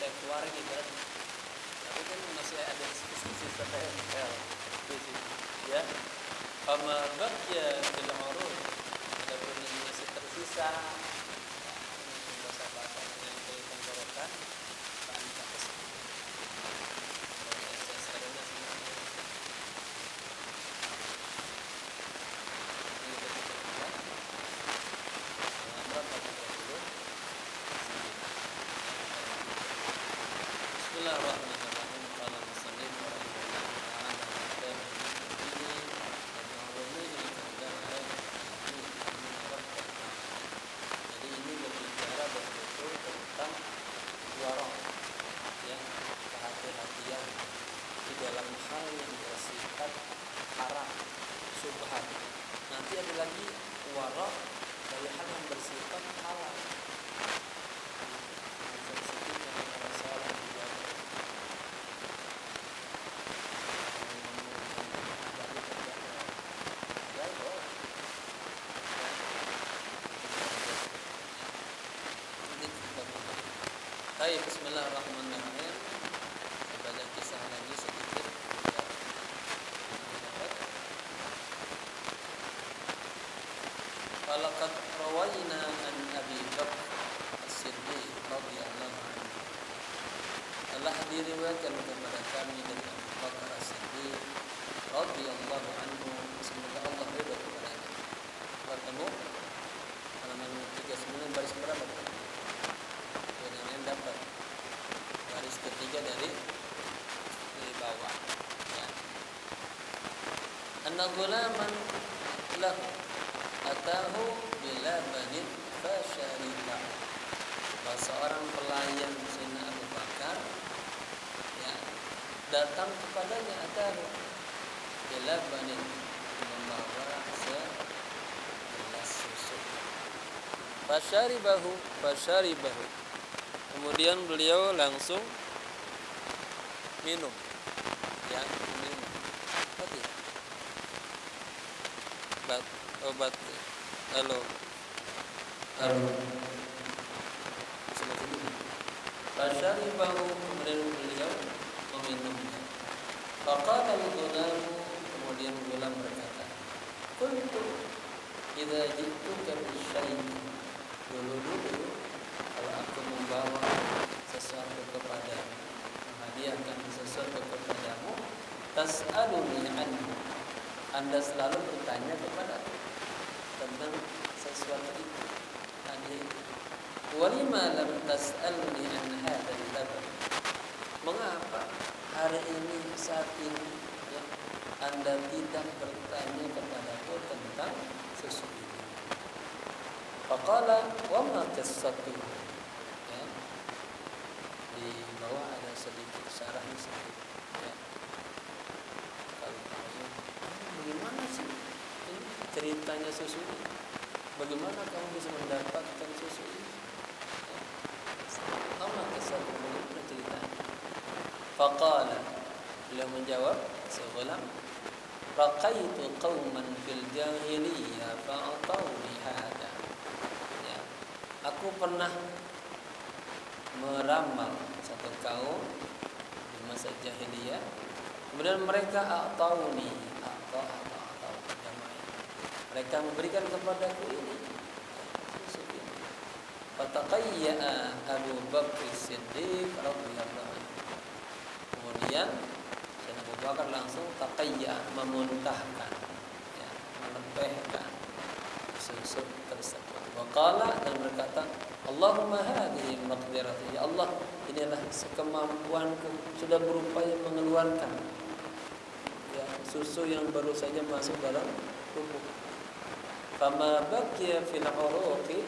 keluar gitu kan. Tapi kan masih ada sisa tempel di situ ya. Fama baqiya fil urud, adapun yang masih tersisa bahasa yang dari tenggorokan tanpa kesalahan. Saya sekarangnya semuanya ini berikutnya berapa 30. Bismillahirrahmanirrahim. Qala musannif rahimahullah ta'ala jadi ini berbicara betul tentang warok ya, kehati-hatian di dalam hal yang bersifat haram, syubhat. Nanti ada lagi warok dari hal yang bersifat halal. Baik, bismillahirrahmanirrahim. Baca kisah lagi sedikit. Falaqad rawayna an Abi Bakr As-Siddiq radhiyallahu anhu. Telah diriwayatkan kepada kami dari Abu Bakar As-Siddiq radhiyallahu anhu, semoga Allah ridha kepadanya. Bertemu halaman 39 baris berapa? Dapat baris ketiga dari bawah ya. Anna ghulaman lahu atahu bila banin fasyariba. Seorang pelayan Sayyidina Abu Bakar ya, datang kepadanya atahu bila banin, membawa segelas susu. Fasyaribahu kemudian beliau langsung minum ya, minum obat halo fasyaribahu, kemudian beliau meminumnya. Faqala al-ghulam, kemudian ghulam berkata, qultu idza ji'tuka bisyai'in, dulu kalau aku membawa sesuatu kepadamu, menghadiahkan sesuatu kepadamu, tas'aluni anhu, Anda selalu bertanya kepadaku tentang sesuatu itu, hadiah itu. Walima lam tas'alni an hadzal laban, mengapa hari ini saat ini ya, Anda tidak bertanya kepadaku tentang susu ini? Faqala wa ma qissatu, ya, di bawah ada sedikit syarahnya sedikit ya. Kalau tanya bagaimana sih ini ceritanya susu ini, bagaimana kamu bisa mendapatkan susu ini ya. Wa ma qissatu, bagaimana ceritanya? Faqala, beliau menjawab segulam, raqaitu qauman fil jahiliyah fa'atawni hada. Aku pernah meramal satu kaum di masa jahiliyah, kemudian mereka a'tauni, mereka memberikan kepadaku ini susu ini. Fataqayya'a Abu Bakr As-Siddiq radhiyallahu anhu, kemudian Abu Bakar langsung taqayya, memuntahkan ya, melempehkan susu tersebut. Waqala, dan berkata, Allahumma hadhihi maqdirati, ya Allah, inilah sekemampuanku, sudah berupaya mengeluarkan ya, susu yang baru saja masuk dalam tubuh. Fama baqiya fil uruqi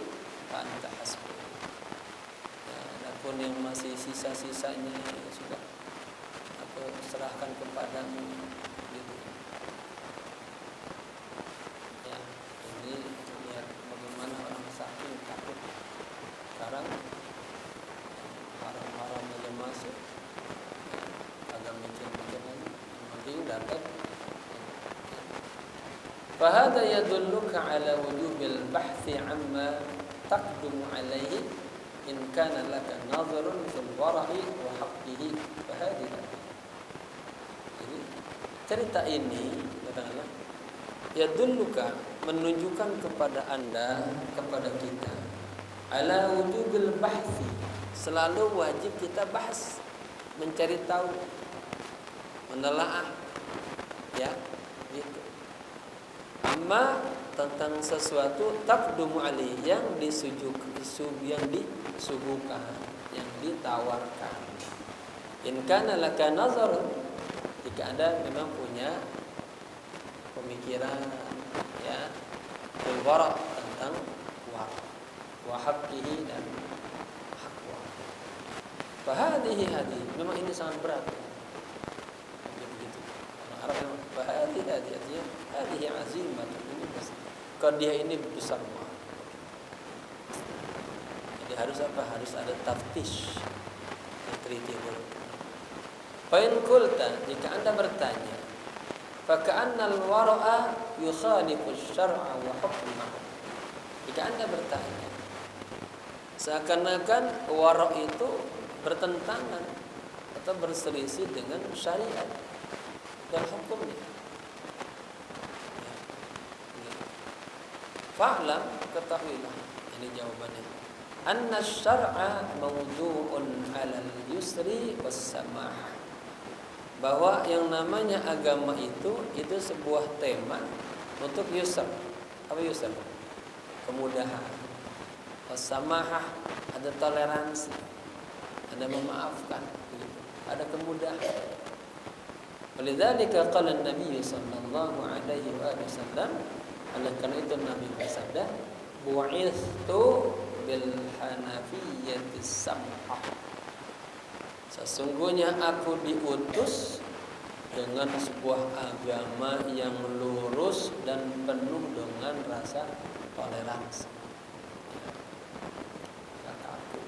fa anta hasbuh. Ya, adapun yang masih sisa-sisanya ya sudah aku serahkan kepadamu gitu. Ya, ini lihat bagaimana orang saking takut. Sekarang haram-haram aja masuk, agak mikir-mikir lagi, yang penting dapat. Fahada yadulluka ala wujubil bahthi amma taqdumu alaihi in kana laka nazarun fil wara'i wa haqqihi fa hadhihi. Jadi cerita ini katakanlah ya dulluka menunjukkan kepada Anda, kepada kita ala wujubil bahsi, selalu wajib kita bahas, mencari tahu, menelaah, ya gitu. Amma tentang sesuatu taqdumu alih yang yang disuguhkan, yang ditawarkan. In kana laka nazar, jika Anda memang punya pemikiran ya fil wara, tentang wara wa haqqihi, dan hak wara. Fa hadhihi memang ini sangat berat. Begitu. Orang Arab memang fa hadhihi artinya hadhihi azimah, ini qadiyah ini besar banget. Jadi harus apa? Harus ada taftish, teliti dulu. Fa in qulta, jika Anda bertanya, fa ka'anna al-wara'a yukhalifu asy-syar'a wa hukmahu. Jika Anda bertanya, seakan-akan wara' itu bertentangan atau berselisih dengan syariat dan hukumnya. Fa'lam, ketahuilah, ini jawabannya, anna syar'a mawdu'un 'alal yusri was samah, bahwa yang namanya agama itu sebuah tema untuk yusr. Apa yusr? Kemudahan. Was samahah, ada toleransi, ada memaafkan, begitu. Ada kemudahan. Walidzalika qala an-nabiy sallallahu alaihi wasallam, oleh karena itu Nabi bersabda, bu'ithtu bil hanafiyyati samhah, sesungguhnya aku diutus dengan sebuah agama yang lurus dan penuh dengan rasa toleransi. Kata aku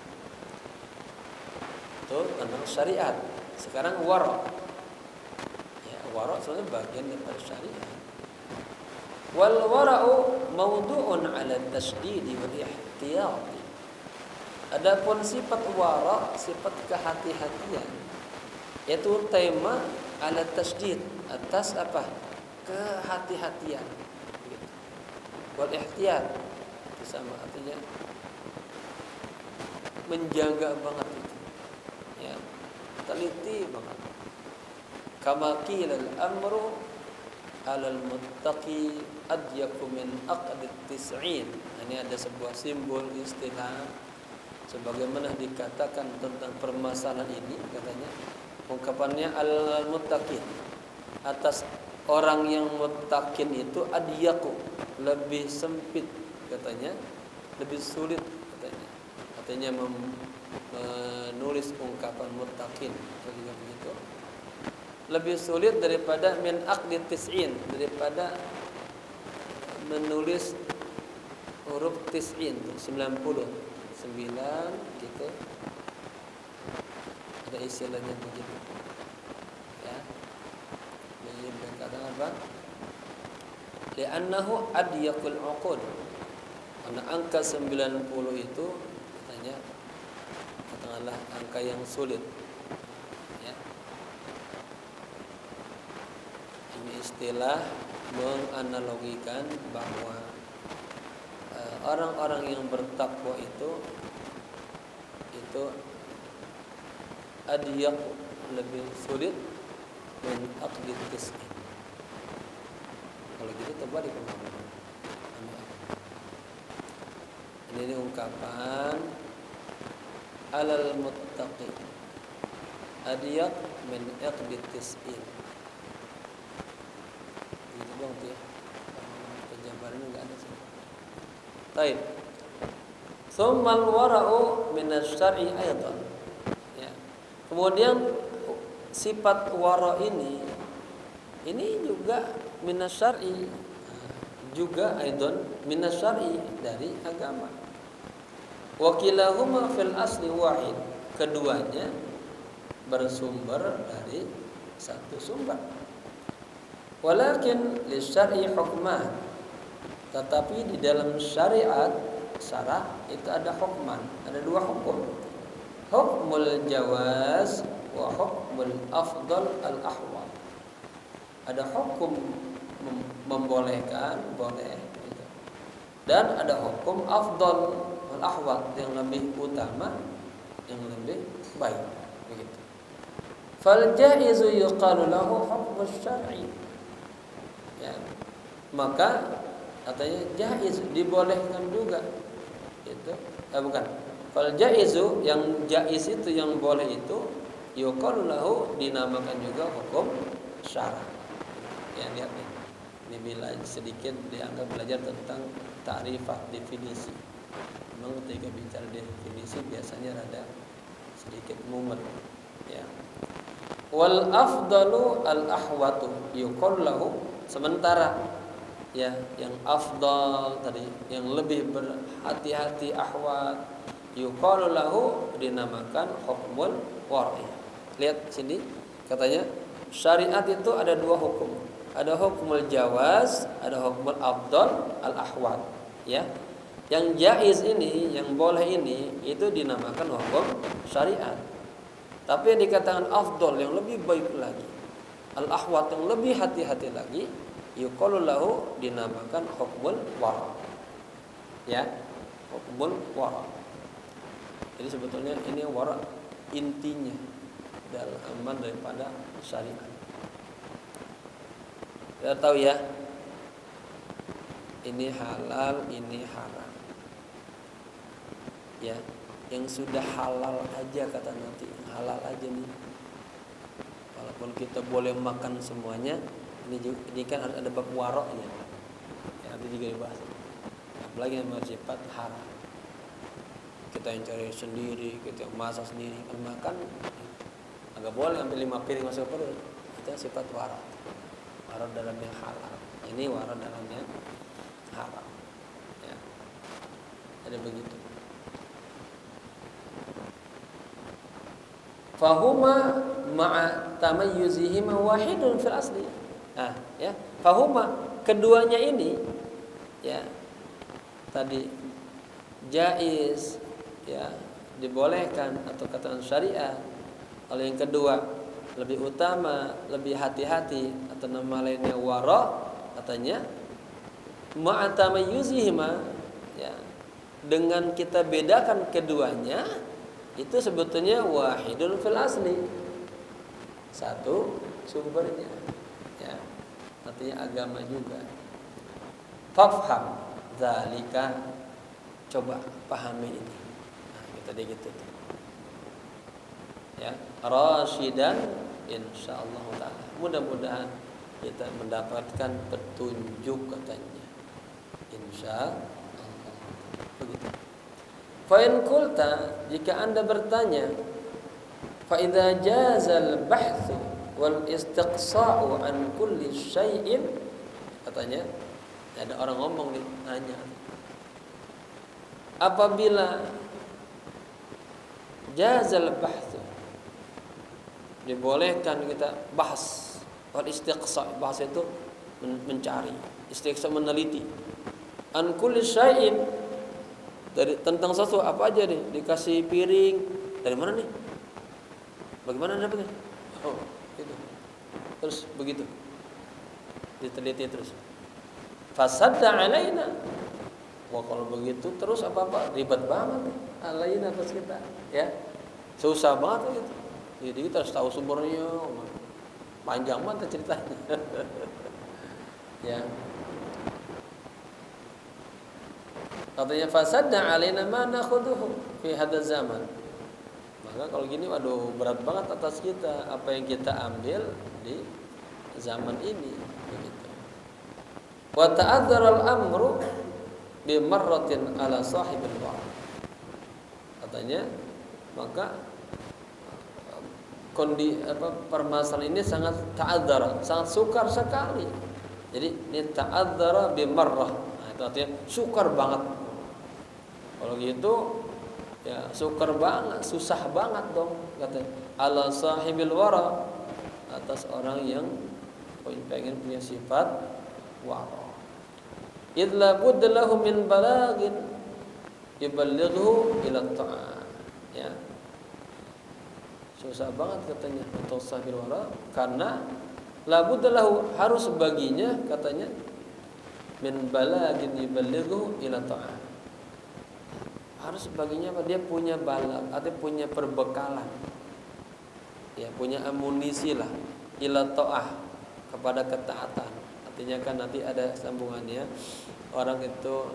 itu tentang syariat. Sekarang wara', ya, wara' sebenarnya bagian daripada syariat. Wal wara'u mawdu'un 'ala tasydid wal ihtiyat. Adapun sifat wara', sifat kehati-hatian, yaitu tema 'ala tasydid, atas apa? Kehati-hatian. Wal ihtiyat itu sama artinya menjaga banget itu. Ya, teliti banget. Kama qila al-amru 'alal muttaqi adyaku min aqdit tis'in. Ini ada sebuah simbol istilah sebagaimana dikatakan tentang permasalahan ini, katanya ungkapannya al-muttaqin, atas orang yang muttaqin itu adyaku, lebih sempit katanya, lebih sulit katanya. Katanya menulis ungkapan muttaqin juga begitu. Lebih sulit daripada min aqdi tis'in, daripada menulis huruf tis'in 90 gitu. Ada istilahnya begitu. Ya. Jadi berkata apa? Li'annahu adyaqul 'uqud. Karena angka 90 itu katanya katakanlah angka yang sulit. Istilah menganalogikan bahwa orang-orang yang bertakwa itu adiyaq, lebih sulit min aqdi tis'in. Kalau gitu terbalik pemahaman. Ini ungkapan alal muttaqi adiyaq min aqdi tis'in. Ya. Penjabarannya enggak ada sih. Baik. Tsummal wara'u min asy-syar'i aidan. Ya. Kemudian sifat wara' ini juga min asy-syar'i, juga aidan min asy-syar'i, dari agama. Wa kilahuma fil asli wahid. Keduanya bersumber dari satu sumber. Walakin lisyar'i hukman, tetapi di dalam syariat syarah itu ada hukman, ada dua hukum. Hukmul jawaz wa hukmul afdal al-ahwal. Ada hukum membolehkan, boleh gitu. Dan ada hukum afdal al-ahwal yang lebih utama, yang lebih baik begitu. Fal jaizu yuqalu lahu hukmus syar'i. Ya. Maka katanya jaiz dibolehkan juga. Itu bukan. Fal jaizu yang jaiz itu yang boleh itu yuqalu lahu dinamakan juga hukum syara'. Ya lihat nih. Ini bila sedikit dianggap belajar tentang ta'rifat definisi. Memang ketika bicara definisi biasanya rada sedikit mumet ya. Wal afdalu al ahwatu yuqalu lahu, sementara ya yang afdal tadi yang lebih berhati-hati ahwat yuqalu lahu dinamakan hukmul war'i. Lihat sini katanya syariat itu ada dua hukum. Ada hukmul jawaz, ada hukmul afdal al ahwat ya. Yang jaiz ini, yang boleh ini itu dinamakan hukum syariat. Tapi yang dikatakan afdal yang lebih baik lagi, al ahwat yang lebih hati-hati lagi, yuqalu lahu dinamakan hukmul wara. Ya, hukmul wara. Jadi sebetulnya ini wara intinya dalam daripada syariat. Kita tahu ya, ini halal, ini haram. Ya, yang sudah halal aja kata Nabi, halal aja nih. Walaupun kita boleh makan semuanya, ini kan harus ada bab waroknya. Ya, nanti juga dibahas. Apalagi yang bersifat haram. Kita yang cari sendiri, kita yang masak sendiri, kan makan agak boleh ambil 5 piring masuk ke perut. Itu sifat warok. Warok dalam yang halal. Ini warok dalam yang haram. Ya. Ada begitu. Fahuma ma'a tamayyuzihima wahidun fil asli. Nah, ya. Fahuma keduanya ini ya tadi jaiz ya dibolehkan atau kata syariat. Kalau yang kedua lebih utama, lebih hati-hati atau nama lainnya wara katanya ma'a tamayyuzihima ya dengan kita bedakan keduanya itu sebetulnya wahidun fil asli, satu sumbernya ya, artinya agama juga. Fafham zalika, coba pahami ini. Nah, kita gitu tuh. Ya, rasyidan insyaallah taala. Mudah-mudahan kita mendapatkan petunjuk katanya. Insyaallah. Begitu. Fa in qulta, jika Anda bertanya, fa idza jazal bahthu wal istiqsa'u an kulli syai'in, katanya ada orang ngomong nih nanya, apabila jazal bahthu dibolehkan kita bahas, wal istiqsa, bahas itu mencari, istiqsa meneliti, an kulli syai'in, dari tentang sesuatu apa aja nih, dikasih piring dari mana nih, bagaimana dapatnya, oh itu, terus begitu diteliti terus, fasadda alaina, wah kalau begitu terus apa ribet banget alaina atas kita ya, susah banget gitu. Jadi kita harus tahu sumbernya, panjang banget ceritanya. Ya. Katanya fasadna alaina ma nakhudhuhu fi hadzal zaman. Maka kalau gini waduh berat banget atas kita apa yang kita ambil di zaman ini begitu. Wa ta'adzara al-amru bi marratin ala sahibil wa'd. Katanya maka permasalahan ini sangat ta'adzara, sangat sukar sekali. Jadi ini ta'adzara bi marrah. Nah, itu artinya sukar banget. Kalau gitu ya sukar banget, susah banget dong katanya. Ala sahibil wara, atas orang yang pengen punya sifat wara. Idla budlahu min balagin, yuballighu ila ta'ah. Ya. Susah banget katanya untuk sahibil wara karena labuddalahu harus baginya katanya min balagin yuballighu ila ta'ah. Harus baginya apa? Dia punya balag, artinya punya perbekalan. Ya, punya amunisi lah ila ta'ah kepada ketaatan. Artinya kan nanti ada sambungannya. Orang itu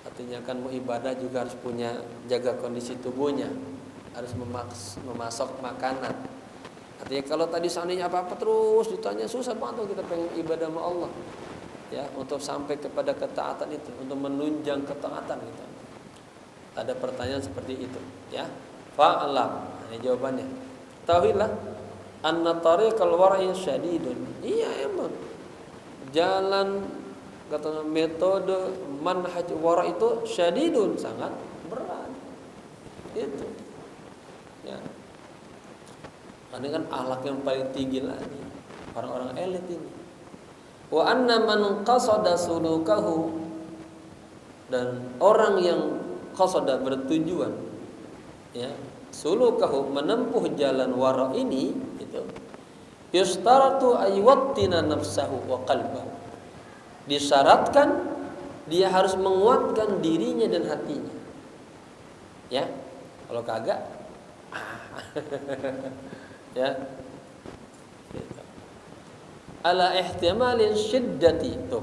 artinya kan mau ibadah juga harus punya jaga kondisi tubuhnya. Harus memasok makanan. Artinya kalau tadi seandainya apa-apa terus ditanya susah banget tuh kita pengen ibadah sama Allah. Ya, untuk sampai kepada ketaatan itu, untuk menunjang ketaatan gitu. Ada pertanyaan seperti itu, ya. Fa'lam. Ini jawabannya. Tahuilah anna tariqal wara'i syadidun. Iya emang. Jalan kata metode manhaj wara' itu syadidun, sangat berat. Itu. Ya. Karena kan akhlak yang paling tinggi lagi orang-orang elit ini. Wa anna man qasada sulukahu, dan orang yang qasada bertujuan ya sulukahu menempuh jalan wara ini itu yustaratu aywattina nafsahu wa qalbahu, disyaratkan dia harus menguatkan dirinya dan hatinya. Ya. Kalau kagak ya gitu. Ala ihtimalin syiddati, tuh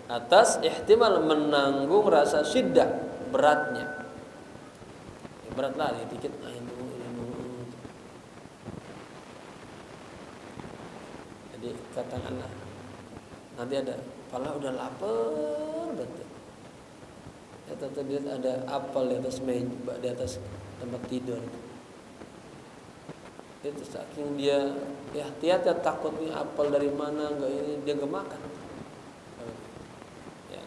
atas ihtimal menanggung rasa syiddah, beratnya ya, berat lah dikit jadi katakanlah nanti ada pala udah lapar betul ya, tetap lihat ada apel di atas meja, di atas tempat tidur. Itu saking dia ya hati-hati takut nih apel dari mana enggak ini dia enggak makan. Ya.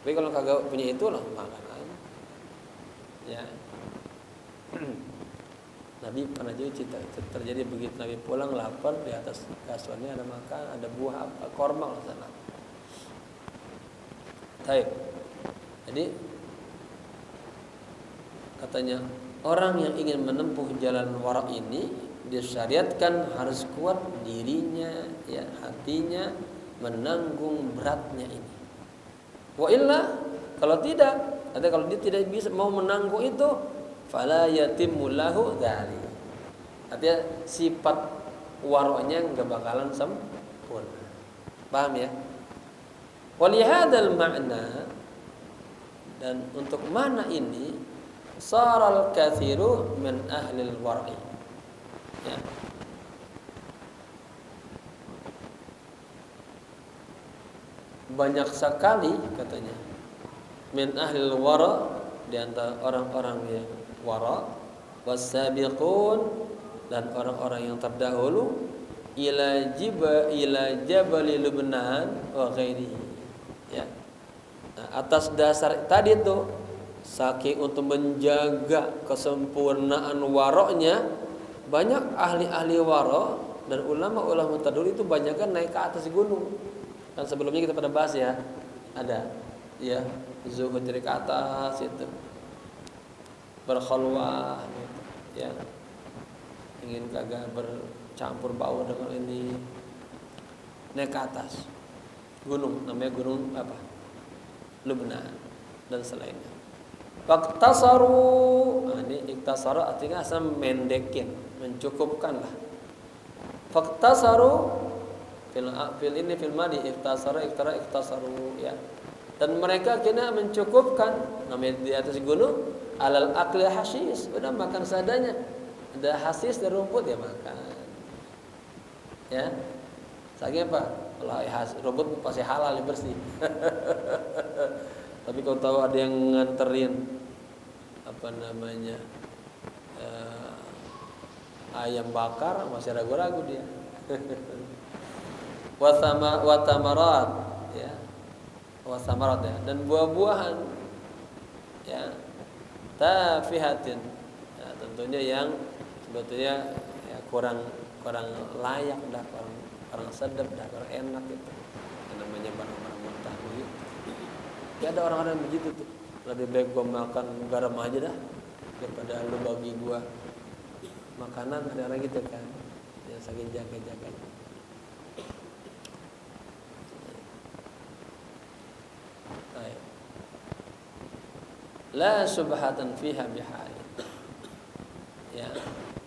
Tapi kalau kagak punya itu lah makan aja. Ya. Nabi pernah juga cerita terjadi begitu Nabi pulang lapar, di atas kasurnya ada makan, ada buah apa korma di sana. Baik. Jadi katanya orang yang ingin menempuh jalan wara ini disyariatkan harus kuat dirinya, ya hatinya menanggung beratnya ini. Wa illa kalau tidak, atau kalau dia tidak bisa mau menanggung itu, fala yatimmu lahu dzalik. Artinya sifat wara'nya enggak bakalan sempurna. Paham ya? Wa li hadzal ma'na, dan untuk mana ini saral kathiru min ahlil war'i ya. Banyak sekali katanya min ahlil wara', di antara orang-orang yang wara', wasabiqun, dan orang-orang yang terdahulu, ila jabal Lubnan wa ghairihi ya. Nah, atas dasar tadi itu saking untuk menjaga kesempurnaan waroknya, banyak ahli-ahli warok dan ulama-ulama terdahulu itu banyak kan naik ke atas gunung. Kan sebelumnya kita pada bahas ya, ada ya zuhud dari ke atas itu, berkhalwah gitu, ya ingin kagak bercampur baur dengan ini, naik ke atas gunung, namanya gunung apa, Lubnan dan selainnya. Faktasaru, nah ini iktasaru artinya asal mendekin, mencukupkan lah. Faktasaru fil ini fil madi iktasaru iktasaru ya. Dan mereka kena mencukupkan, namanya di atas gunung alal akli hasis, udah makan seadanya. Ada hasis dari rumput ya makan. Ya. Saking apa? Kalau rumput pasti halal bersih. Tapi kalau tahu ada yang nganterin apa namanya ayam bakar, masih ragu-ragu dia. Watamarat ya, wasamarat ya, dan buah-buahan ya, tafihatin ya, tentunya yang sebetulnya ya, kurang layak dah, kurang sedap dah, kurang enak gitu, yang namanya barang-barang mentah begitu. Ya ada orang-orang begitu tuh. lebih baik gua makan garam aja dah daripada lu bagi gua makanan. Ada orang gitu kan, yang saking jaga-jaganya. Baik. La subhatan fiha bihal. Ya.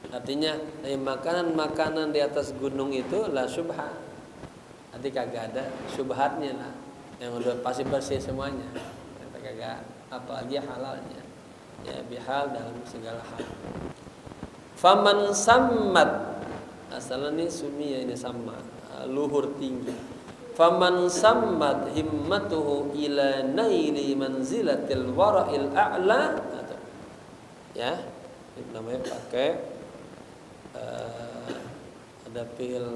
Artinya makanan-makanan di atas gunung itu la subha. Nanti kagak ada subhatnya lah. Yang udah pasti bersih semuanya. Kagak apalagi halalnya. Ya bihal dalam segala hal. Faman sammat, asalnya ini sumi ya, ini sama luhur tinggi. Faman sammat himmatuhu ila naili manzilatil wara'il a'la, ya itu namanya pakai ada fi'il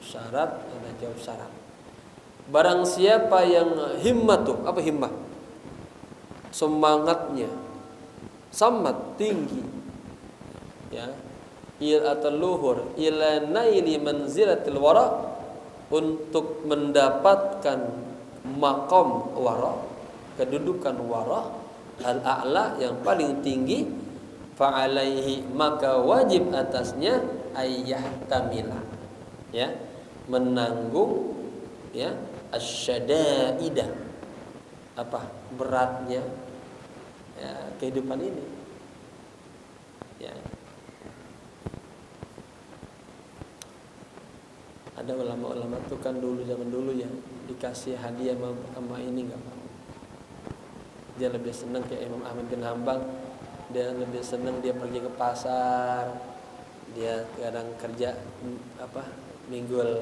syarat, ada jawab syarat. Barang siapa yang himmatu, apa himmah? Semangatnya sammat tinggi, ya, atau luhur ila naili manzilatil wara, untuk mendapatkan maqam wara, kedudukan wara al-a'la yang paling tinggi, fa'alaihi maka wajib atasnya ayyahtamila, ya, menanggung, ya, asyadaidah, apa beratnya, ya, kehidupan ini, ya. Ada ulama-ulama tuh kan zaman dulu ya, dikasih hadiah sama ini nggak mau. Dia lebih senang kayak Imam Ahmad bin Hambal, dia lebih senang dia pergi ke pasar, dia kadang kerja minggul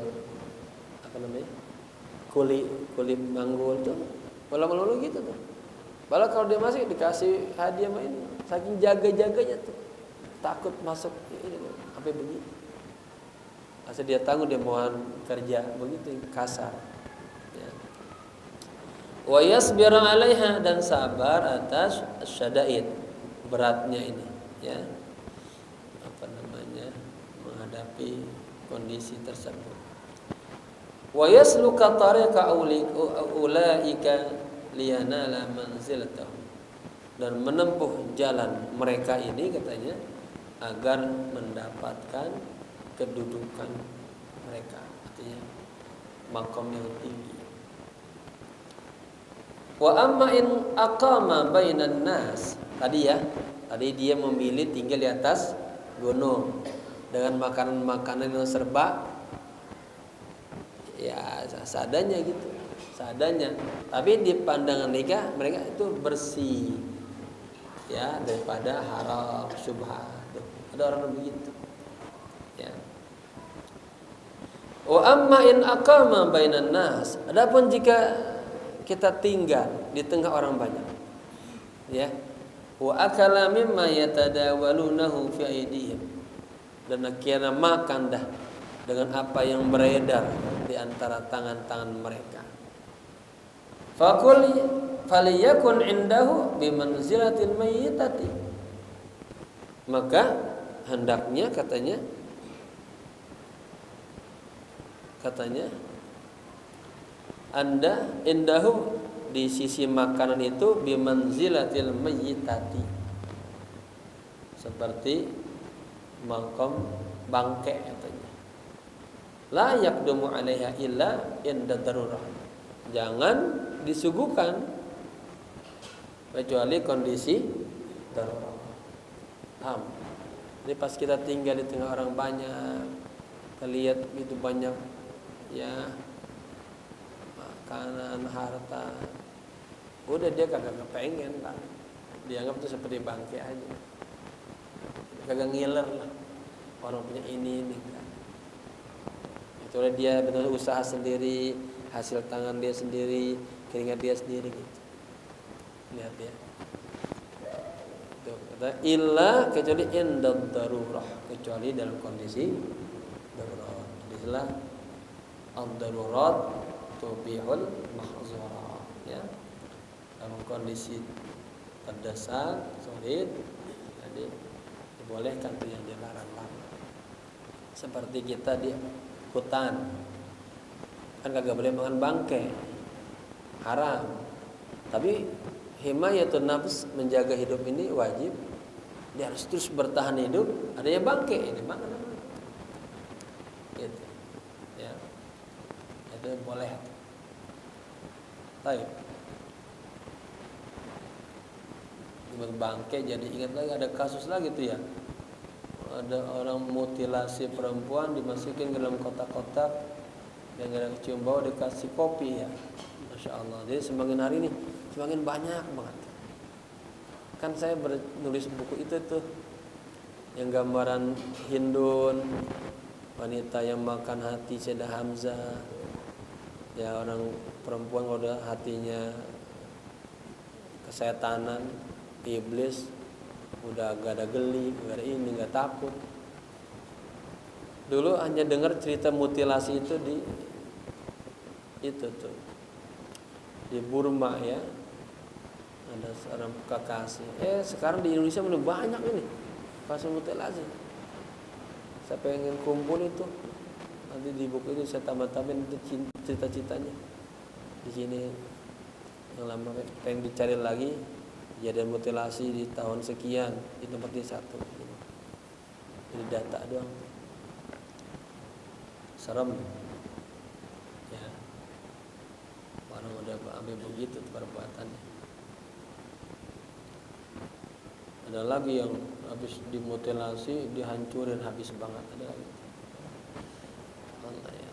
kuli manggul tuh, ulama-ulama gitu tuh. Malah kalau dia masih dikasih hadiah sama ini, saking jaga-jaganya tuh, takut masuk ini sampai begitu. Asal dia tangguh, dia mohon kerja begitu kasar, ya. Wa yasbiru 'alaiha, dan sabar atas syada'id, beratnya ini, ya, menghadapi kondisi tersebut. Wa yasluka tariqa ulaika liyanala manzilatahum, dan menempuh jalan mereka ini katanya agar mendapatkan kedudukan mereka, artinya maqam yang tinggi. Wa amma in aqama bainan nas, tadi dia memilih tinggal di atas gunung dengan makanan-makanan yang serba ya seadanya gitu, seadanya. Tapi di pandangan mereka itu bersih, ya, daripada haram syubhat. Ada orang begitu, ya. Wa amma in aqama bainan nas, adapun jika kita tinggal di tengah orang banyak, ya, wa akala mimma yatadawalunahu fi aydihim, dan akhirnya makan dah dengan apa yang beredar di antara tangan-tangan mereka. Faqul faliyakun indahu bimanzilatil mayyitati, maka hendaknya katanya Anda indahu, di sisi makanan itu, bimanzilatil mayyitati, seperti maqam bangke katanya. La yaqdumu 'alaiha illa inda darurah, jangan disuguhkan kecuali kondisi darurat. Paham? Jadi pas kita tinggal di tengah orang banyak, kita lihat itu banyak, ya, makanan, harta, udah dia kagak kepengen lah, dianggap itu seperti bangke aja, kagak ngiler lah orang punya ini kan. Itulah dia benar usaha sendiri, hasil tangan dia sendiri, keringat dia sendiri gitu. Lihat dia. Tuh, kata illa, kecuali indad darurah, kecuali dalam kondisi darurat. Istilah ad-darurat tubihul mahzura, ya. Dalam kondisi terdesak, sulit, jadi dibolehkan tuh yang dilarang. Seperti kita di hutan, kan kagak boleh makan bangke, haram. Tapi himayatun nafs, menjaga hidup ini wajib. Dia harus terus bertahan hidup. Ada yang bangke, ini mana? Gitu. Ya. Itu boleh. Baik. Bangke, jadi ingat lagi ada kasus lagi tuh ya. Ada orang mutilasi perempuan, dimasukin ke dalam kotak-kotak, yang ada kecium bau, dikasih kopi ya. Masya Allah. Jadi semakin hari ini semakin banyak banget. Kan saya menulis buku itu tuh, yang gambaran Hindun, wanita yang makan hati Sayyidah Hamzah. Ya, orang perempuan kalau udah hatinya kesetanan, iblis, udah gak ada geli, gak ada ini, gak takut. Dulu hanya dengar cerita mutilasi itu di itu tuh di Burma ya, ada seorang kekasih. Sekarang di Indonesia mulai banyak ini kasus mutilasi. Saya pengen kumpul itu, nanti di buku itu saya tambah-tambahin cerita-ceritanya. Di sini yang lama pengen dicari lagi, kejadian mutilasi di tahun sekian di tempat ini satu. Jadi data doang. Serem. Ya. Orang udah ambil begitu perbuatannya. Ada lagi yang habis dimutilasi dihancurin habis banget, ada lagi. Allah ya.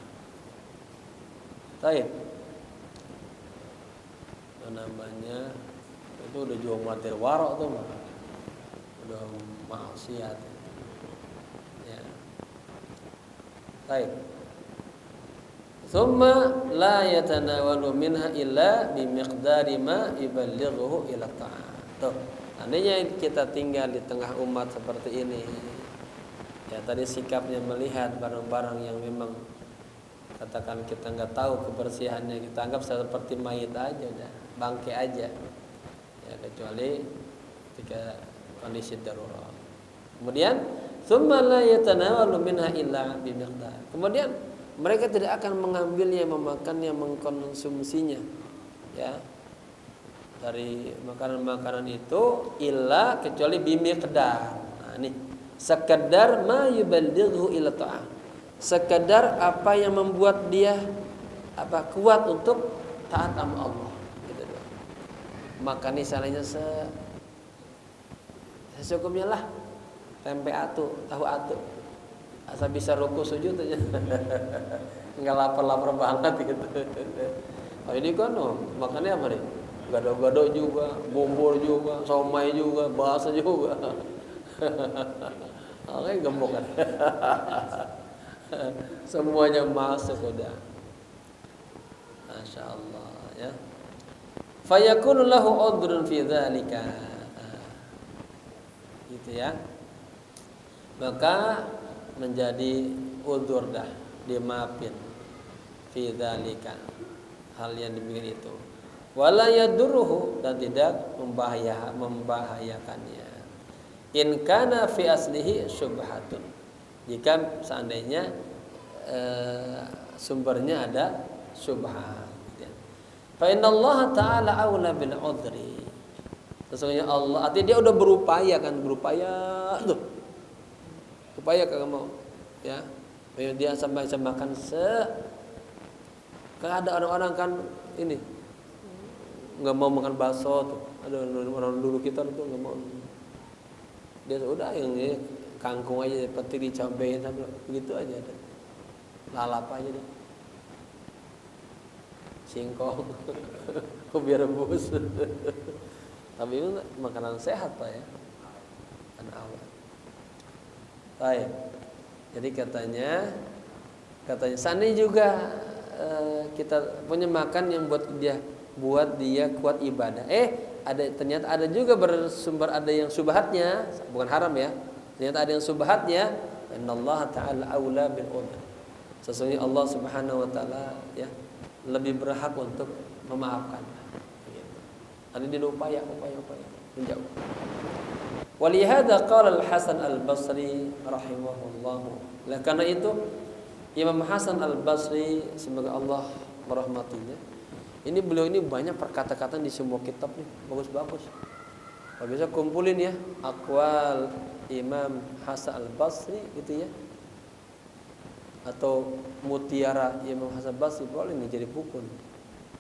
Baik. Namanya itu udah jual materi warok tuh, udah maksiat ya. Baik. Thumma la yatanawalu minha illa bimiqdari ma yuballighuhu ila ta'am. Tuh, andainya kita tinggal di tengah umat seperti ini, ya tadi sikapnya melihat barang-barang yang memang katakan kita nggak tahu kebersihannya, kita anggap seperti mayit aja, udah bangke aja ya, kecuali ketika kondisi darurat. Kemudian thumma la yatanawalu minha illa bimiqdar. Kemudian mereka tidak akan mengambilnya, memakannya, mengkonsumsinya ya, dari makanan-makanan itu illa kecuali bimiqdar. Nah, ini sekedar ma yuballighu ila ta'am, sekedar apa yang membuat dia kuat untuk taat sama Allah gitu doang. Makan misalnya secukupnya lah, tempe atu, tahu atu, asal bisa ruku sujud aja. Enggak lapar-lapar banget gitu. Oh ini kan makannya apa nih? Gado-gado juga, bubur juga, somai juga, bakso juga. Oke, gemuk kan. Semuanya masuk udah. Masya Allah ya. Fayakunu lahu udrun fi dzalika. Gitu ya. Maka menjadi udzur dah, dimaafin fi dzalika, hal yang demikian itu. Wala yadurruhu, dan tidak membahayakannya. In kana fi aslihi syubhatun, jika seandainya sumbernya ada syubhat. Fa innallaha ta'ala aula bil udri. Sesungguhnya Allah, artinya dia udah berupaya tuh. Upaya kagak mau ya. Dia sampai makan kan ada orang-orang kan ini nggak mau makan bakso tuh. Ada orang dulu kita tuh nggak mau. Dia udah yang ini kangkung aja, peti dicampain sampai begitu aja ada. Lalap aja deh. Singkong. Ubi rebus. Tapi itu makanan sehat Pak ya. Kan awal. Baik. Jadi katanya seandainya juga kita punya makan yang buat dia kuat ibadah. Ternyata ada juga bersumber, ada yang subhatnya, bukan haram ya. Ternyata ada yang subhatnya. Innallaha ta'ala aula bil udhr. Sesungguhnya Allah Subhanahu wa taala ya lebih berhak untuk memaafkan. Begitu. Ada dia upaya menjauh. Walihada qala Al-Hasan Al-Basri rahimahullah. Karena itu Imam Hasan Al-Basri, semoga Allah merahmatinya, Ini beliau ini banyak perkataan di semua kitab nih, bagus-bagus. Kalau bisa kumpulin ya, aqwal Imam Hasan Al-Basri gitu ya. Atau mutiara Imam Hasan Al-Basri, boleh nih jadi buku.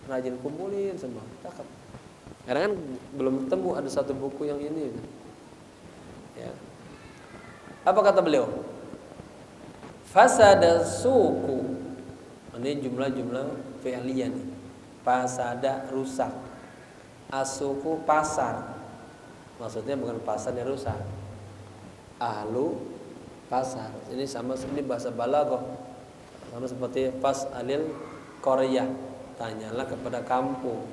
Rajin kumpulin semua, cakep. Karena kan belum ketemu ada satu buku yang ini. Ya. Apa kata beliau? Fasada suku. Ini jumlah-jumlah fi'liyah nih. Fasada rusak. Asuku pasar. Maksudnya bukan pasar yang rusak. Ahlu pasar. Ini sama ini bahasa balaghah. Sama seperti pas alil Korea. Tanyalah kepada kampung.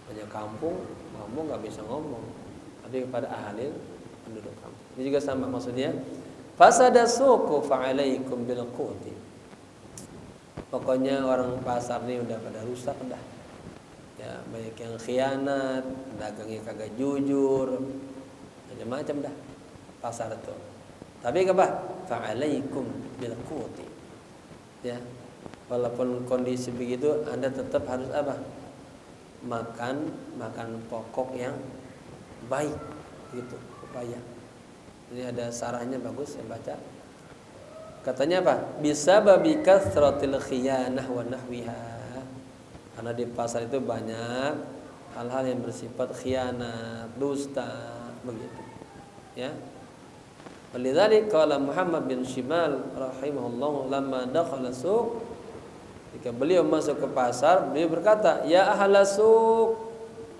Banyak kampung, kamu nggak bisa ngomong. Tapi kepada ahli penduduk kampung. Ini juga sama maksudnya. Fasada suku fa'alaikum bil quti. Pokoknya orang pasar ini udah pada rusak dah. Ya, banyak yang khianat, dagangnya kagak jujur. Macam-macam dah pasar itu. Tapi apa? Fa'alaikum bil quti. Ya. Walaupun kondisi begitu, Anda tetap harus apa? Makan pokok yang baik gitu, upaya. Ini ada sarahnya bagus saya baca. Katanya apa? Bisa babi kasratil khiyanah wa nahwiha. Karena di pasar itu banyak hal-hal yang bersifat khianat, dusta, begitu. Ya. Walidzalik qala Muhammad bin Shimal rahimahullah lamma dakhala suq, ketika beliau masuk ke pasar, beliau berkata, "Ya ahlas suq,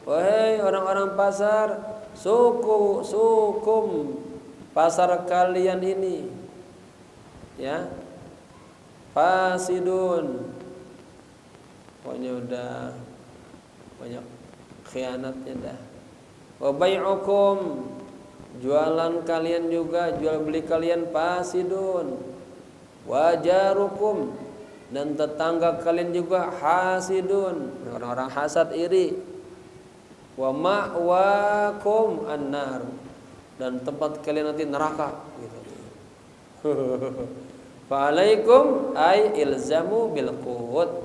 wahai orang-orang pasar, sukum pasar kalian ini, ya, fasidun." Pokoknya udah banyak khianatnya dah. Wa bai'ukum, jualan kalian juga, jual beli kalian fasidun. Wa jarukum, dan tetangga kalian juga hasidun, orang-orang hasad iri. Wa ma'wakum annar, dan tempat kalian nanti neraka gitu. Fa'alaikum ay ilzamu bil qut,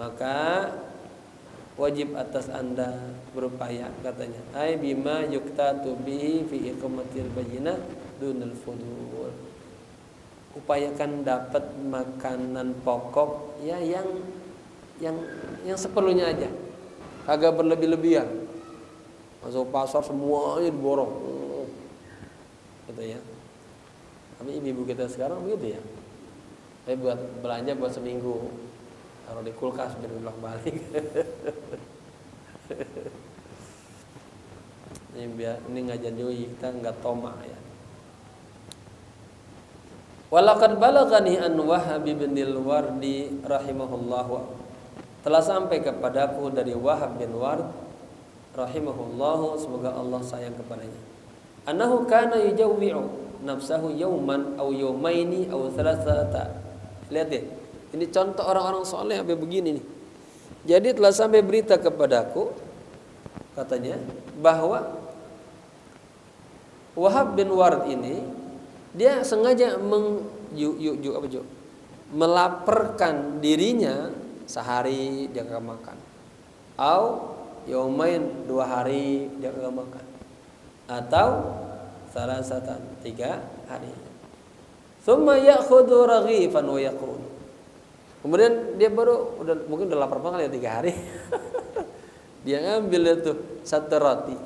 maka wajib atas Anda berupaya, katanya, ay bima yuktatu bihi fi iqamatil bayyinah dunal fudul. Upayakan dapat makanan pokok ya yang seperlunya aja, agak berlebih-lebihan. Masuk pasar semuanya diborong, gitu ya. Tapi ibu kita sekarang begitu ya. Saya buat belanja buat seminggu, taruh di kulkas biar bolak balik. Ini ngajar juga kita nggak tomak ya. Walaqad balaghani an Wahab bin al-Wardi rahimahullah, telah sampai kepadaku dari Wahab bin Ward rahimahullah, semoga Allah sayang kepadanya, annahu kana yujawwi'u nafsahu yawman aw yawmaini aw thalathata. Lihat deh, ini contoh orang-orang soleh sampai begini nih. Jadi telah sampai berita kepadaku, katanya, bahwa Wahab bin Ward ini dia sengaja melaparkan dirinya sehari dia kagak makan, atau yaumain 2 hari dia kagak makan, atau salasatan 3 hari. Tsumma ya'khudhu raghifan wa yaqul. Kemudian dia baru mungkin udah lapar banget ya 3 hari. Dia ngambil itu satu roti,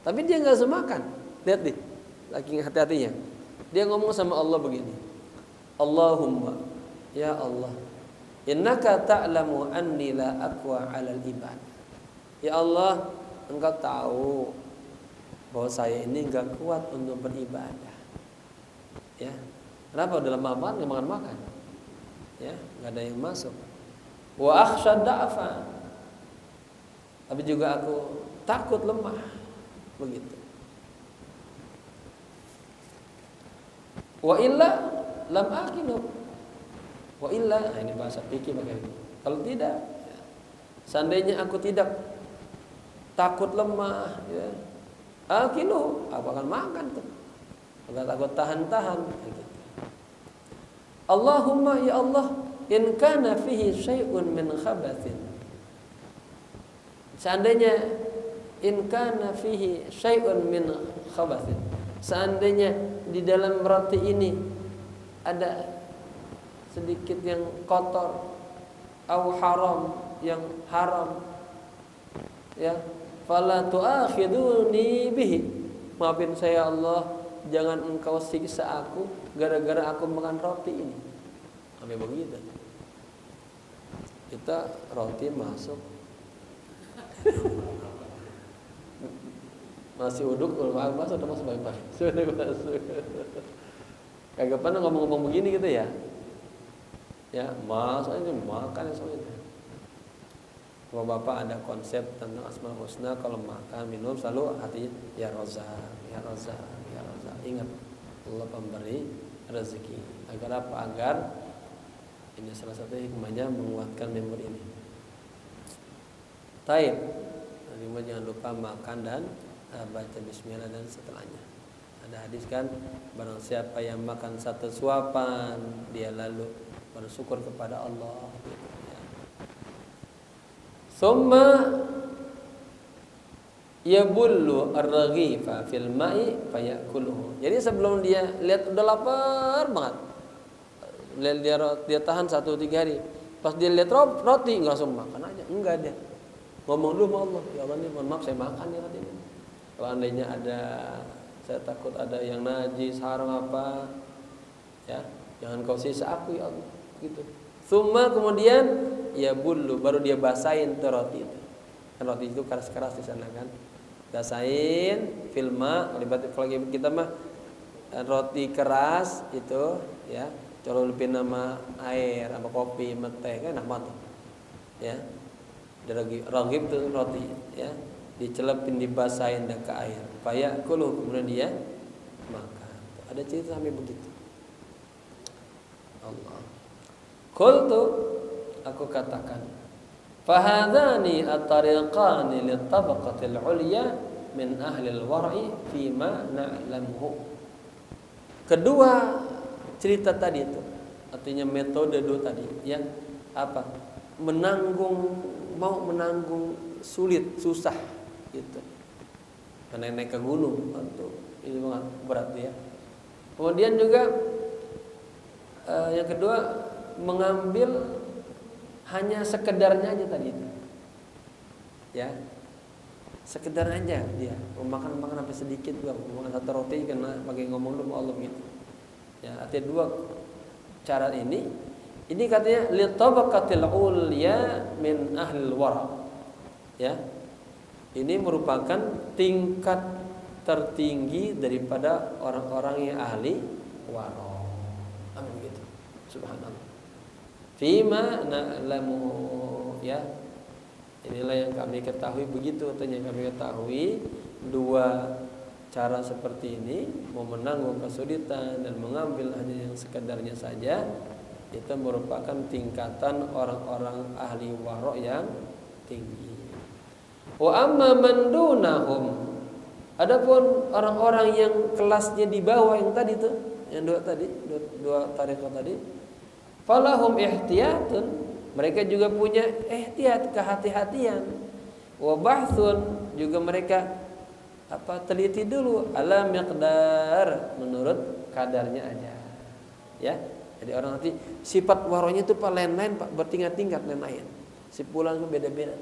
tapi dia nggak semakan. Lihat nih, lagi hati-hatinya. Dia ngomong sama Allah begini, Allahumma, ya Allah, innaka ta'lamu anni la aqwa 'alal ibad. Ya Allah, Engkau tahu bahwa saya ini enggak kuat untuk beribadah. Ya. Kenapa udah lama banget enggak makan-makan? Ya, enggak ada yang masuk. Wa akhsha da'fa. Tapi juga aku takut lemah. Begitu. Wa illa lam akilu. Wa illa, nah ini bahasa fikih pakai ini. Kalau tidak, seandainya aku tidak takut lemah, ya, akilu, aku akan makan tuh. Enggak takut tahan-tahan gitu. Allahumma ya Allah, in kana fihi syai'un min khabathin Seandainya in kana fihi syai'un min khabathin, seandainya di dalam roti ini ada sedikit yang kotor, au haram, yang haram, ya, fala tu'akhiduni bihi, maafin saya Allah, jangan engkau siksa aku gara-gara aku makan roti ini. Sampai begitu. Kita roti masuk masih uduk, masuk baik-baik. Sudah masuk. Kagak pernah ngomong-ngomong begini gitu ya. Ya, masuk aja makan semuanya. Kalau Bapak ada konsep tentang Asmaul Husna, kalau makan minum selalu hatinya ya Razak, ya Razak, ya Razak. Ingat Allah pemberi rezeki. Agar apa? Agar ini salah satu hikmahnya menguatkan memori ini. Taib. Jadi jangan lupa makan dan baca bismillah dan setelahnya. Ada hadis kan, barang siapa yang makan satu suapan dia lalu bersyukur kepada Allah gitu, ya. Summa yabullu ar-raghifa fil ma'i fayakuluhu. Jadi sebelum dia lihat udah lapar banget, dia tahan 1-3 hari. Pas dia lihat roti enggak langsung makan aja, enggak, dia ngomong dulu sama Allah, ya Allah nih mohon maaf saya makan nih roti ini. Kalau andainya ada, saya takut ada yang najis, haram apa, ya jangan kau sisa aku ya Allah, gitu. Summa kemudian ya bulu, baru dia basahin tuh roti itu. Kan roti itu keras-keras di sana kan, basahin filma. Kalau kita mah roti keras itu ya colopin nama air sama kopi sama teh kan enak banget, ya. Ragib itu roti, ya, dicelepin, dibasahin dan ke air. Fayakuluh, kemudian dia makan. Ada cerita sampai begitu. Allah. Qultu, aku katakan, fahadani at-tariqani lit-tabaqatil 'ulya min ahli al-war'i fi ma na'lamuhu. Kedua cerita tadi itu, artinya metode dua tadi, yang apa? Mau menanggung sulit, susah gitu. Naik ke gunung, ini banget berat ya. Kemudian juga yang kedua mengambil hanya sekedarnya aja tadi itu. Ya. Sekedar aja dia makan sampai sedikit doang, makan satu roti karena pakai ngomong dulu Allah gitu. Ya, artinya dua cara ini katanya li tabaqatil ulya min ahlil wara. Ya. Ini merupakan tingkat tertinggi daripada orang-orang yang ahli wara. Amin begitu. Subhanallah. Fima na'lamu, ya. Inilah yang kami ketahui, begitu katanya kami ketahui dua cara seperti ini, mau menanggung kesulitan dan mengambil hanya yang sekedarnya saja, itu merupakan tingkatan orang-orang ahli wara yang tinggi. Wa amma man dunahum, adapun orang-orang yang kelasnya di bawah yang tadi tuh, yang dua tarekat tadi, falahum ihtiyatun, mereka juga punya ihtiyat, kehati-hatian. Wa bahthun, juga mereka teliti dulu ala miqdar, menurut kadarnya aja. Ya. Jadi orang nanti sifat waronya itu Pak lain-lain Pak, bertingkat-tingkat lain-lain. Si pulang itu beda-beda.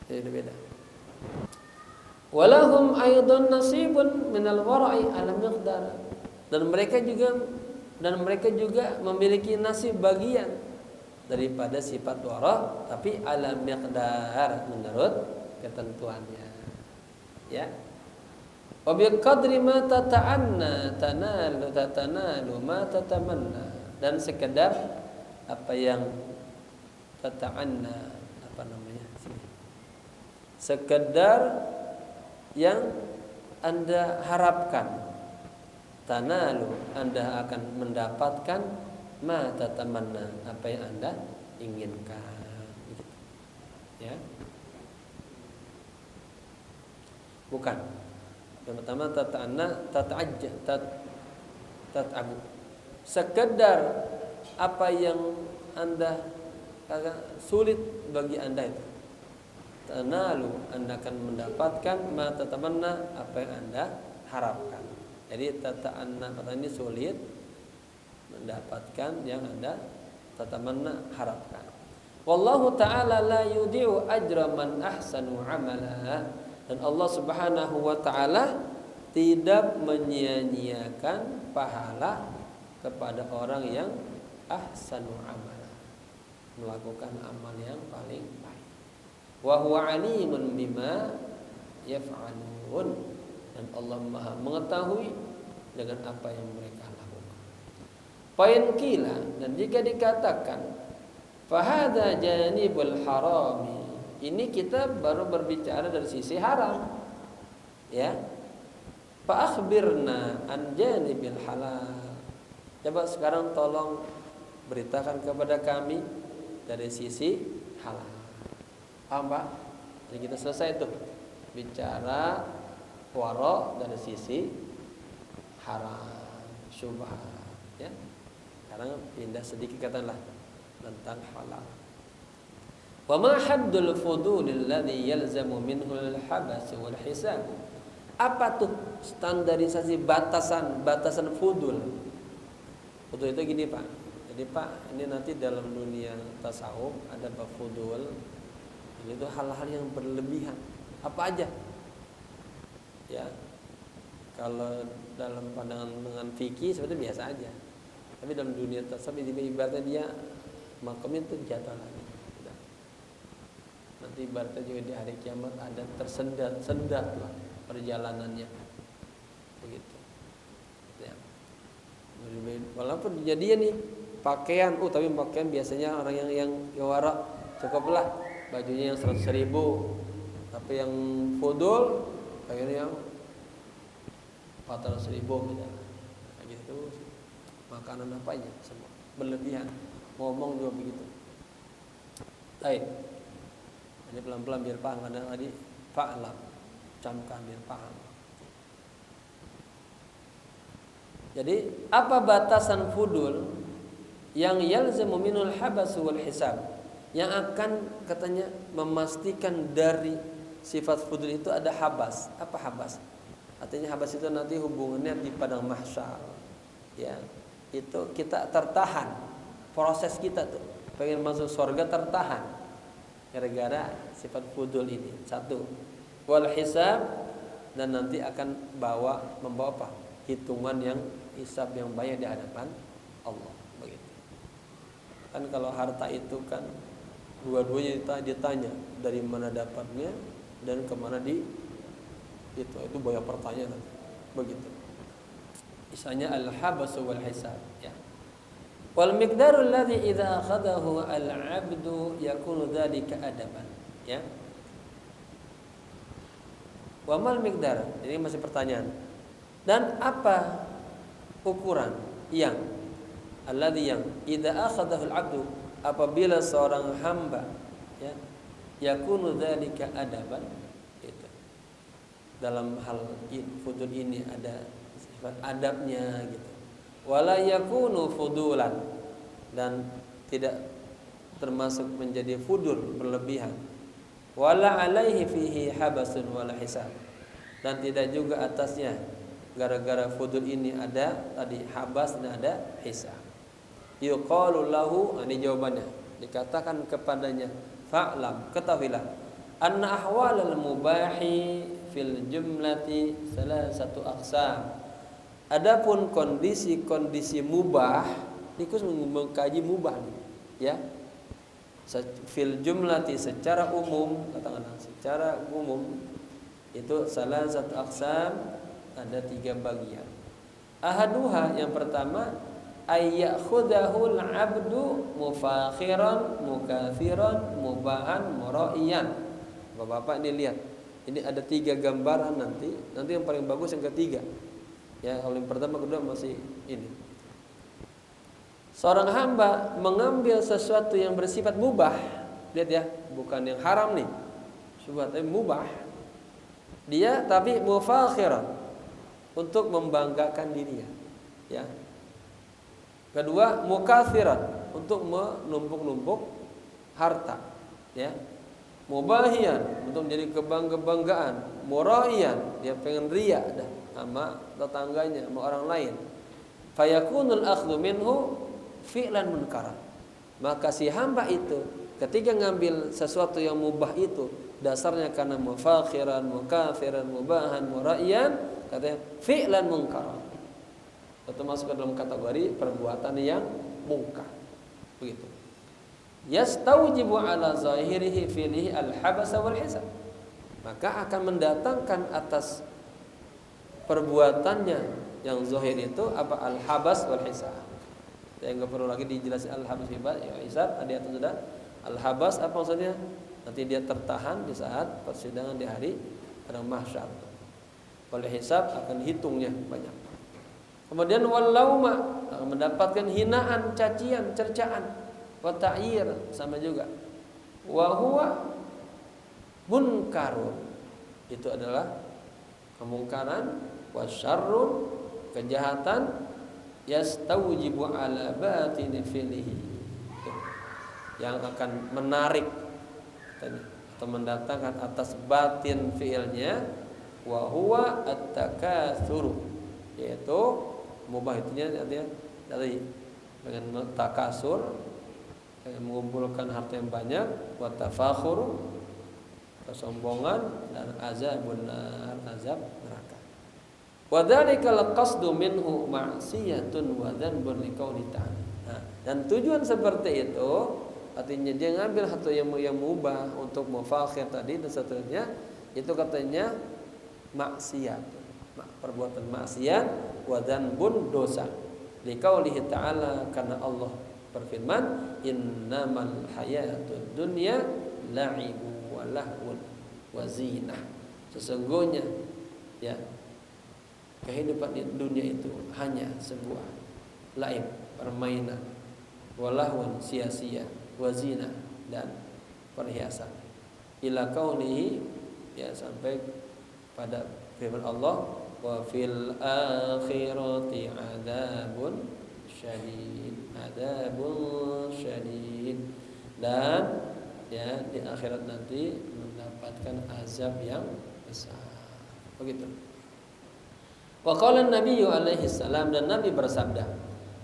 Beda-beda. Walahum aidan nasibun minal wara'i ala miqdar. Dan mereka juga memiliki nasib bagian daripada sifat wara, tapi ala miqdar, menurut ketentuannya. Ya. Wa bi qadri ma tata'anna tatanalu ma tatamanna, dan sekedar apa yang tata'anna, sekedar yang Anda harapkan, tanalu, Anda akan mendapatkan ma tatamanna, apa yang Anda inginkan, gitu. Ya. Bukan. Yang pertama tata'anna, tat'abu. Sekedar apa yang Anda sulit bagi Anda itu. tanalu, Anda akan mendapatkan ma tatamanna, apa yang Anda harapkan. Jadi tata'anna ini sulit, mendapatkan yang Anda tatamanna, harapkan. Wallahu ta'ala la yudhi'u ajra man ahsanu amala. Dan Allah Subhanahu wa taala tidak menyia-nyiakan pahala kepada orang yang ahsanu amala, melakukan amal yang paling baik. Wa huwa alimun bima yaf'alun, dan Allah Maha mengetahui dengan apa yang mereka lakukan. Poin kila, dan jika dikatakan fahadha janibul harami, ini kita baru berbicara dari sisi haram, ya. Fa akhbirna an janibil halal. Coba sekarang tolong beritakan kepada kami dari sisi halal. Paham Pak? Jadi kita selesai tuh bicara wara dari sisi haram, syubhat, ya. Sekarang pindah sedikit katakanlah tentang halal. Wa ma haddul fudul alladhi yalzamu minhu al-habas wal hisab. Apa tuh standarisasi batasan fudul? Fudul itu gini Pak. Jadi Pak, ini nanti dalam dunia tasawuf ada bab fudul. Itu hal-hal yang berlebihan. Apa aja? Ya. Kalau dalam pandangan dengan fikih seperti biasa aja. Tapi dalam dunia tasawuf ibaratnya dia makamnya itu jatuh lagi. Nanti ibaratnya juga di hari kiamat ada tersendat lah perjalanannya. Begitu. Ya. Walaupun jadinya nih pakaian, tapi pakaian biasanya orang yang wara cukuplah bajunya yang 100.000, tapi yang fudul pakaian yang 400.000 misalnya. Kayak gitu. Makanan apa aja semua berlebihan. Ngomong juga begitu. Baik. Jadi pelan-pelan biar paham, karena tadi fa'lam, camkan biar paham. Jadi apa batasan fudul yang yalzamu minul habas wal hisab, yang akan katanya memastikan dari sifat fudul itu ada habas. Apa habas? Artinya habas itu nanti hubungannya di padang mahsyar. Ya, itu kita tertahan. Proses kita tuh pengen masuk surga tertahan gara-gara sifat fudul ini. Satu, wal hisab, dan nanti akan membawa apa? Hitungan yang hisab yang banyak di hadapan Allah, begitu. Kan kalau harta itu kan dua-duanya ditanya dari mana dapatnya dan kemana itu banyak pertanyaan, begitu. Misalnya al-habas wal hisab, ya. Wal miqdarul ladzi idza akhadahu al-'abdu yakunu dzalika adaban, ya. Wa mal miqdar, ini masih pertanyaan. Dan apa ukuran yang alladzi yang idza akhadahu al-'abdu, apabila seorang hamba, ya, yakunu dzalika adaban, itu dalam hal fudul ini ada sifat adabnya gitu. Wala yakunu fudulan, dan tidak termasuk menjadi fudul berlebihan. Wala alaihi fihi habasun wala hisab, dan tidak juga atasnya gara-gara fudul ini ada tadi habas dan ada hisab. Yuqalu lahu, ini jawabannya, dikatakan kepadanya, fa'lam, ketahuilah, anna ahwalal mubahi fil jumlati salasatu aqsam. Adapun kondisi-kondisi mubah, ini khusus mengkaji mubah nih, ya. Fil jumlati secara umum, katakanlah secara umum itu salasatu aqsam, ada 3 bagian. Ahaduha, yang pertama, ayyakhudahul abdu mufakhiran mukathiran mubahan muraiyan. Bapak-bapak ini lihat, ini ada 3 gambaran nanti yang paling bagus yang ketiga. Ya, kalau yang pertama kedua masih ini. Seorang hamba mengambil sesuatu yang bersifat mubah, lihat ya, bukan yang haram nih, sesuatu yang mubah. Dia tapi mufakhiran, untuk membanggakan dirinya, ya. Kedua, mukathiran, untuk menumpuk-numpuk harta, ya. mubahian untuk menjadi kebanggaan, muraian, dia pengen ria dah sama tetangganya, sama orang lain. Fayakunul akhdhu minhu fi'lan munkara. Maka si hamba itu ketika ngambil sesuatu yang mubah itu dasarnya karena mufakhiran, mukafiran, mubahan, muraian, katanya fi'lan munkara. Itu masuk ke dalam kategori perbuatan yang mungkar. Begitu. Yastaujibu ala zahirihi fihi al-habasa wal hisab. Maka akan mendatangkan atas perbuatannya yang zahir itu apa? Al-habas wal hisab. Saya enggak perlu lagi dijelasin al-habas ya hisab, tadi atas sudah. Al-habas apa maksudnya? Nanti dia tertahan di saat persidangan di hari padang mahsyar. Oleh hisab akan hitungnya banyak. Kemudian wal lauma akan mendapatkan hinaan, cacian, cercaan. Wa ta'yir sama juga. Wa huwa munkarun. Itu adalah kemungkaran, wa syarrun, kejahatan, yastaujibu ala batini fi'lihi. Yang akan menarik atau mendatangkan atas batin fi'ilnya, wa huwa at-takatsur, yaitu mubah itunya artinya dari dengan takasur, mengumpulkan harta yang banyak, wa tafakhur, kesombongan, dan azabun nar, azab neraka. Wa dzalikal qasdu minhu ma'siyatun wa dzanbun liqauli ta'ala. Nah, dan tujuan seperti itu artinya dia ngambil harta yang mubah untuk mufakhir tadi dan seterusnya, itu katanya maksiat, perbuatan maksiat, wa dzanbun dosa. Liqaulihi ta'ala, karena Allah berfirman, innamal hayatud dunya la'ibu wa lahwun wa zinah. Sesungguhnya ya kehidupan di dunia itu hanya sebuah laib, permainan, wa lahwun, sia-sia, wa zinah, dan perhiasan. Ila qaulihi, ya sampai pada firman Allah, wa fil akhirati adzabun syadid, adzabun syadid, dan ya di akhirat nanti mendapatkan azab yang besar. Begitu. Wa qala an-nabiy alaihi salam, dan Nabi bersabda,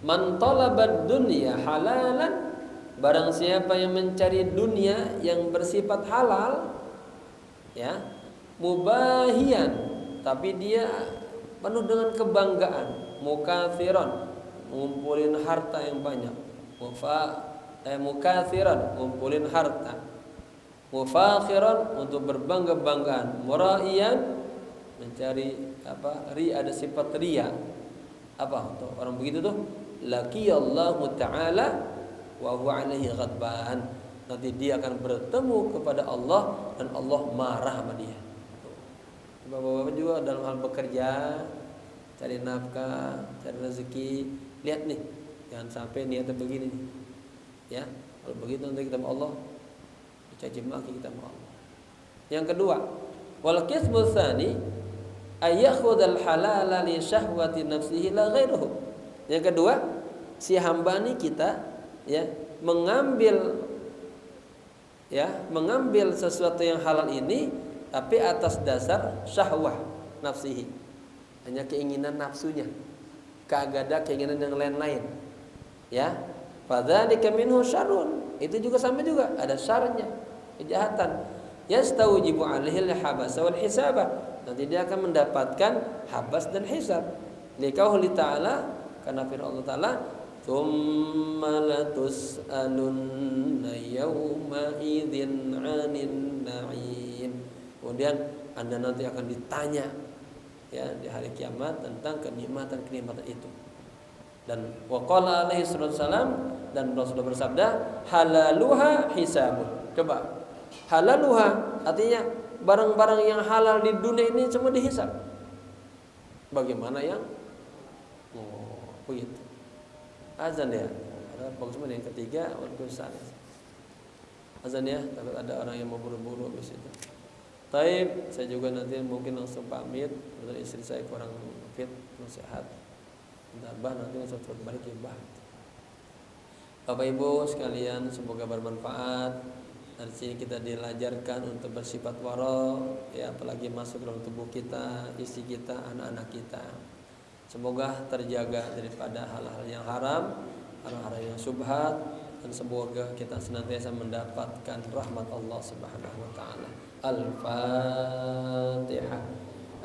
man talabad dunya halalan, barang siapa yang mencari dunia yang bersifat halal, ya, mubahian, tapi dia penuh dengan kebanggaan, mukatsiran, ngumpulin harta yang banyak, mukatsiran, ngumpulin harta, mufakhiran, untuk berbangga-banggaan, muraian, mencari apa? Ria, ada sifat ria. Apa tuh orang begitu tuh? Laqiyallahu ta'ala wa huwa alaihi ghadban. Nanti dia akan bertemu kepada Allah dan Allah marah sama dia. Bapak-bapak juga dalam hal bekerja, cari nafkah, cari rezeki, lihat nih, jangan sampai niatnya begini nih. Ya, kalau begitu nanti kita sama Allah dicaci maki kita sama Allah. Yang kedua, wal qismu tsani ayakhudul halala li syahwati nafsihi la ghairuhu. Yang kedua, si hamba ini kita ya mengambil sesuatu yang halal ini tapi atas dasar syahwah nafsihi, hanya keinginan nafsunya, kagak ada keinginan yang lain-lain. Ya, fadzalika minhu syarrun, itu juga sama juga ada syarnya, kejahatan. Yastaujibu alaihi al-habasa wal hisaba, nanti dia akan mendapatkan habas dan hisab. Liqauli ta'ala, karena firman Allah Ta'ala, tsumma latus'alunna yawma idzin 'anin na'im. Kemudian Anda nanti akan ditanya ya di hari kiamat tentang kenikmatan-kenikmatan itu. Dan waqala alaihi salam, dan Rasulullah bersabda, halaluha hisabun. Coba, halaluha artinya barang-barang yang halal di dunia ini semua dihisab. Bagaimana yang begitu. Azan ya. Ada bagus yang ketiga, waalaikumsalam. Azan ya, takut ada orang yang mau buru-buru habis itu. Taib, saya juga nanti mungkin langsung pamit. Kebetulan istri saya kurang fit, kurang sehat. Abah nanti langsung balik ya bah. Bapak Ibu sekalian, semoga bermanfaat. Dari sini kita diajarkan untuk bersifat wara, ya apalagi masuk dalam tubuh kita, istri kita, anak-anak kita. Semoga terjaga daripada hal-hal yang haram, hal-hal yang syubhat, dan semoga kita senantiasa mendapatkan rahmat Allah Subhanahu wa taala. Al-Fatihah.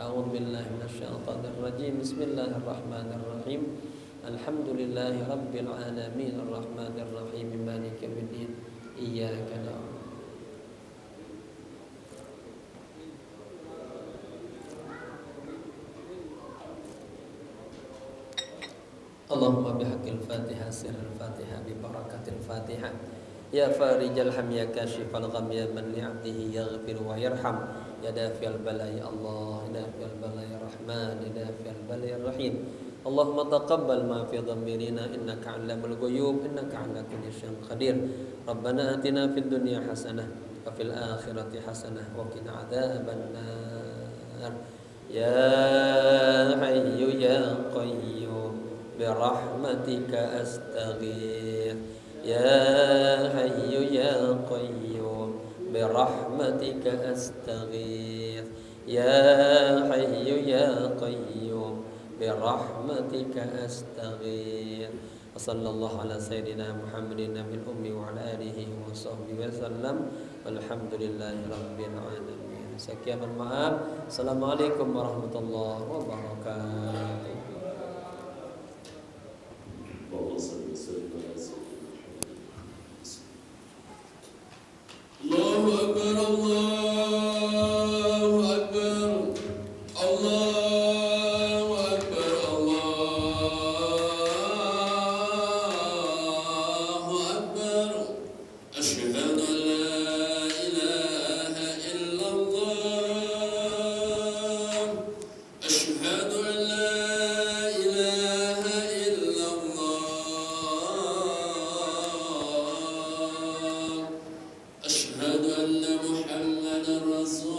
A'udzu billahi minasyaitonir rajim. Bismillahirrahmanirrahim. Alhamdulillahi rabbil alamin arrahmanir rahim maliki yaumiddin. Iyyaka na'budu Allahumma bihaqqil Fatihah sirril Fatihah bi barakatil Fatihah ya farijal ham ya kashifal gham ya man li'abdihi yaghfir wa yarham ya dafi'al bala ya Allah ya dafi'al bala ya Rahman ya dafi'al bala ya Rahim Allahumma taqabbal ma fi dhammirina innaka 'allamul ghuyub innaka 'ala kulli syai'in qadir Rabbana atina fid dunya hasanah wa fil akhirati hasanah wa qina 'adzaban nar ya hayyu ya qayyum برحمتك أستغيث يا حي يا قيوم برحمتك أستغيث يا حي يا قيوم برحمتك أستغيث وصلى الله على سيدنا محمد النبي الأمي وعلى آله وصحبه وسلم والحمد لله رب العالمين. Sekian, maaf. Assalamualaikum warahmatullahi wabarakatuh.